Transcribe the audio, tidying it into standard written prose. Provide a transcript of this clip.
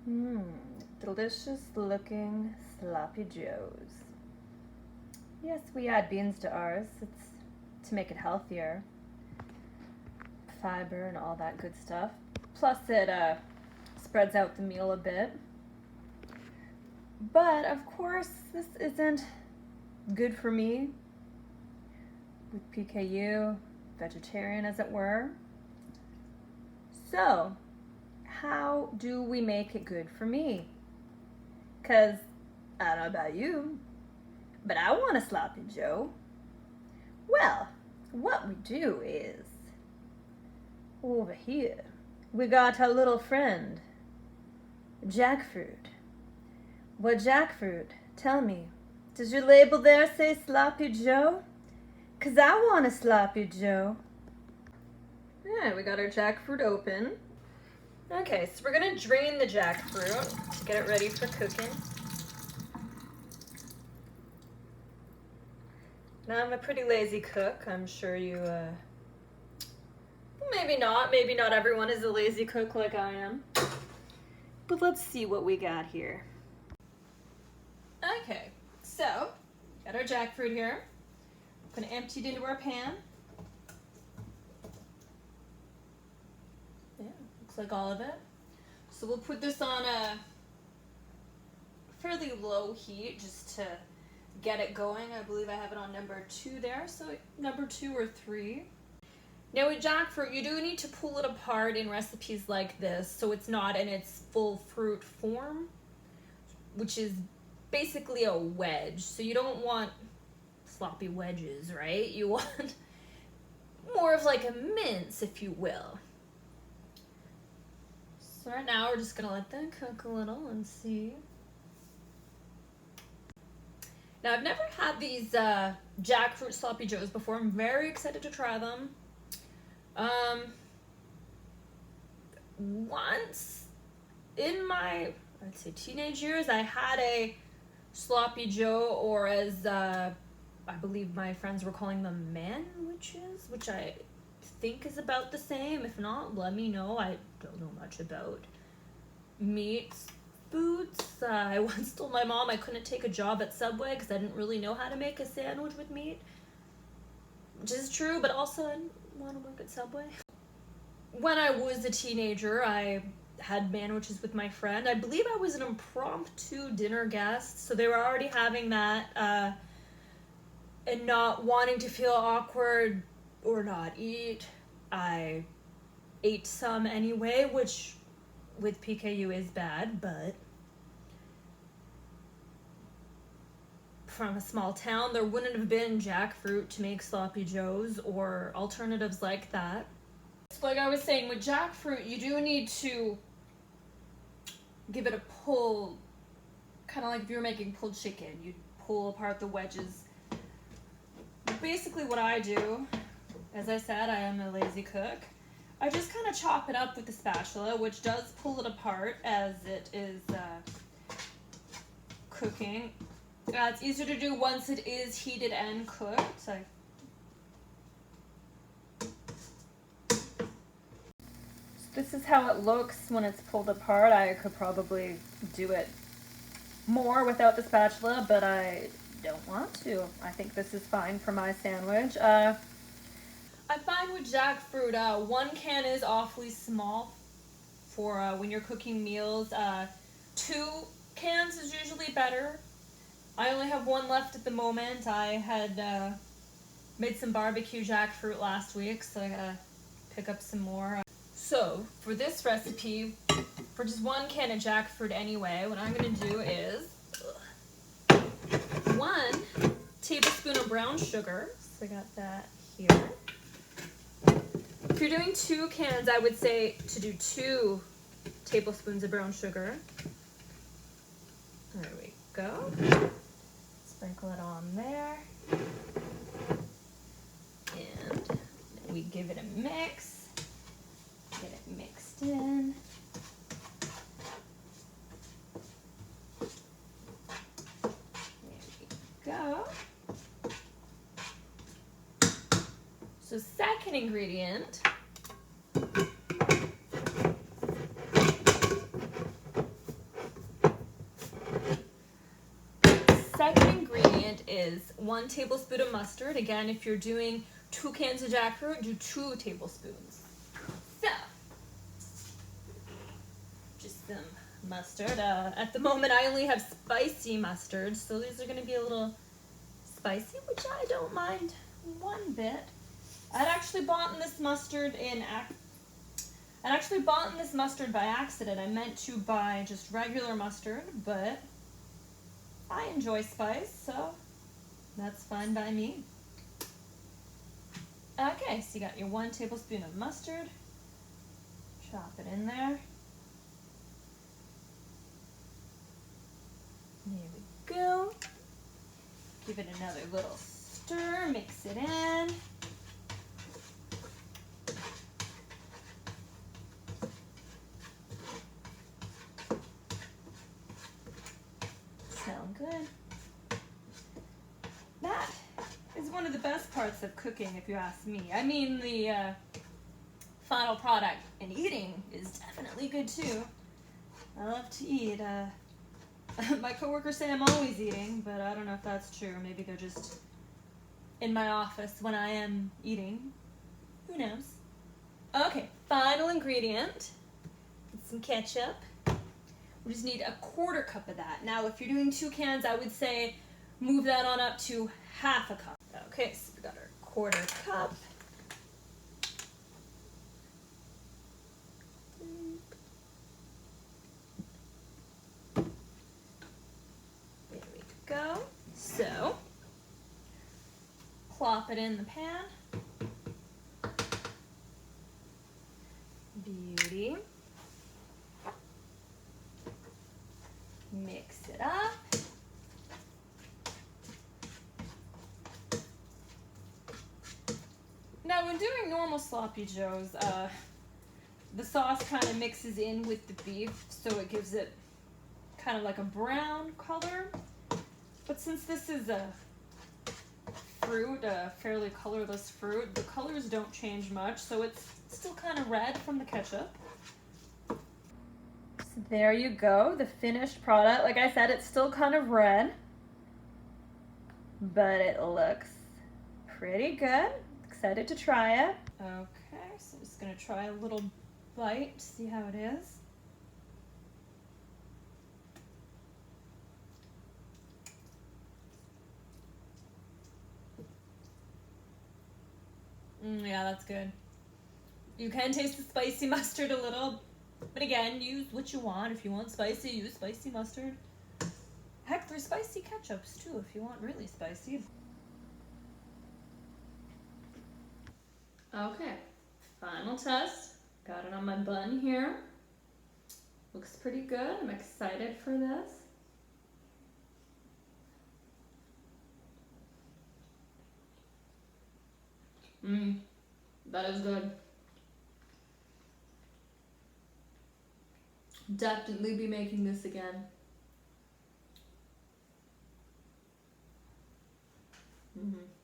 Mmm, delicious looking sloppy joes. Yes, we add beans to ours. It's to make it healthier. Fiber and all that good stuff. Plus it spreads out the meal a bit. But of course, this isn't good for me. With PKU, vegetarian as it were. So, how do we make it good for me? Because I don't know about you, but I want a sloppy joe. Well, what we do is, over here, we got our little friend, Jackfruit. What Jackfruit? Tell me, does your label there say sloppy joe? 'Cause I want a sloppy joe. Yeah, we got our jackfruit open. Okay, so we're gonna drain the jackfruit to get it ready for cooking. Now I'm a pretty lazy cook. I'm sure you, maybe not everyone is a lazy cook like I am. But let's see what we got here. Okay, so, got our jackfruit here. I'm gonna empty it into our pan. Yeah, looks like all of it. So we'll put this on a fairly low heat just to get it going. I believe I have it on number 2 there, so number 2 or 3. Now with jackfruit, you do need to pull it apart in recipes like this so it's not in its full fruit form, which is basically a wedge. So you don't want sloppy wedges, right? You want more of like a mince, if you will. So right now we're just gonna let that cook a little and see. Now I've never had these jackfruit sloppy joes before. I'm very excited to try them. Once in my, I'd say teenage years, I had a sloppy joe, or as I believe my friends were calling them manwiches, which I think is about the same. If not, let me know. I don't know much about meats foods. I once told my mom I couldn't take a job at Subway because I didn't really know how to make a sandwich with meat, which is true, but also I didn't want to work at Subway. When I was a teenager, I had manwiches with my friend. I believe I was an impromptu dinner guest, so they were already having that, and not wanting to feel awkward or not eat, I ate some anyway, which with PKU is bad, but from a small town, there wouldn't have been jackfruit to make sloppy joes or alternatives like that. Like I was saying, with jackfruit, you do need to give it a pull, kind of like if you were making pulled chicken. You pull apart the wedges. Basically what I do, as I said, I am a lazy cook. I just kind of chop it up with the spatula, which does pull it apart as it is cooking. It's easier to do once it is heated and cooked. So this is how it looks when it's pulled apart. I could probably do it more without the spatula, but I don't want to. I think this is fine for my sandwich. I find with jackfruit, 1 can is awfully small for when you're cooking meals. 2 cans is usually better. I only have 1 left at the moment. I had made some barbecue jackfruit last week, so I gotta pick up some more. So for this recipe, for just 1 can of jackfruit anyway, what I'm gonna do is 1 tablespoon of brown sugar. So I got that here. If you're doing 2 cans, I would say to do 2 tablespoons of brown sugar. There we go. Sprinkle it on there. And we give it a mix. Get it mixed in. There we go. So second ingredient, is 1 tablespoon of mustard. Again, if you're doing 2 cans of jackfruit, do 2 tablespoons. So, just some mustard. At the moment, I only have spicy mustard, so these are going to be a little spicy, which I don't mind one bit. I'd actually bought this mustard by accident. I meant to buy just regular mustard, but I enjoy spice, so that's fine by me. Okay, so you got your 1 tablespoon of mustard. Chop it in there. There we go. Give it another little stir, mix it in. Smell good. That is one of the best parts of cooking, if you ask me. I mean, the final product and eating is definitely good too. I love to eat. My coworkers say I'm always eating, but I don't know if that's true. Maybe they're just in my office when I am eating. Who knows? Okay, final ingredient. Get some ketchup. We just need 1/4 cup of that. Now, if you're doing 2 cans, I would say move that on up to 1/2 cup. Okay, so we got our 1/4 cup. There we go. So, plop it in the pan. Beauty. Mix it up. Now, when doing normal sloppy joes, the sauce kind of mixes in with the beef, so it gives it kind of like a brown color. But since this is a fruit, a fairly colorless fruit, the colors don't change much, so it's still kind of red from the ketchup. So there you go, the finished product. Like I said, it's still kind of red, but it looks pretty good. Excited to try it. Okay, so I'm just gonna try a little bite to see how it is. Yeah, that's good. You can taste the spicy mustard a little, but again, use what you want. If you want spicy, use spicy mustard. Heck, there's spicy ketchups too if you want really spicy. Okay, final test. Got it on my bun here. Looks pretty good. I'm excited for this. That is good. Definitely be making this again. Mm-hmm.